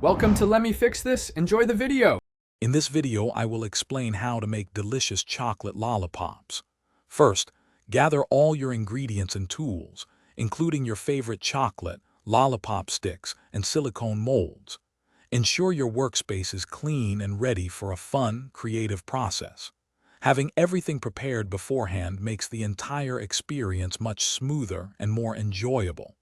Welcome to Let Me Fix This. Enjoy the video. In this video, I will explain how to make delicious chocolate lollipops. First, gather all your ingredients and tools, including your favorite chocolate, lollipop sticks, and silicone molds. Ensure your workspace is clean and ready for a fun, creative process. Having everything prepared beforehand makes the entire experience much smoother and more enjoyable.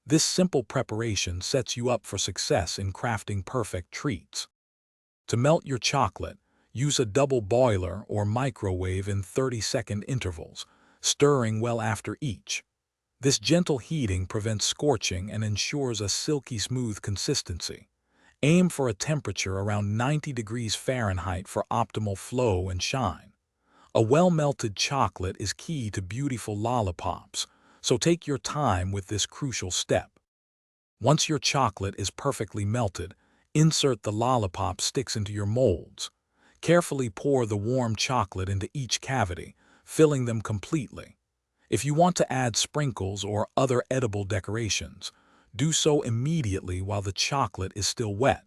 This simple preparation sets you up for success in crafting perfect treats. To melt your chocolate, use a double boiler or microwave in 30-second intervals, stirring well after each. This gentle heating prevents scorching and ensures a silky smooth consistency. Aim for a temperature around 90 degrees Fahrenheit for optimal flow and shine. A well-melted chocolate is key to beautiful lollipops, so take your time with this crucial step. Once your chocolate is perfectly melted, insert the lollipop sticks into your molds. Carefully pour the warm chocolate into each cavity, filling them completely. If you want to add sprinkles or other edible decorations, do so immediately while the chocolate is still wet.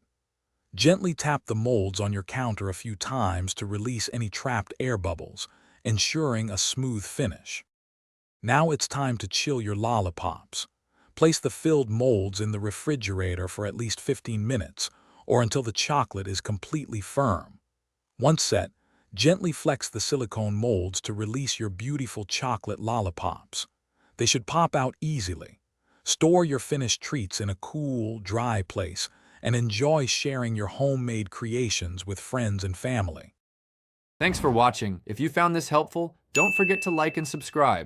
Gently tap the molds on your counter a few times to release any trapped air bubbles, ensuring a smooth finish. Now it's time to chill your lollipops. Place the filled molds in the refrigerator for at least 15 minutes, or until the chocolate is completely firm. Once set, gently flex the silicone molds to release your beautiful chocolate lollipops. They should pop out easily. Store your finished treats in a cool, dry place, and enjoy sharing your homemade creations with friends and family. Thanks for watching. If you found this helpful, don't forget to like and subscribe.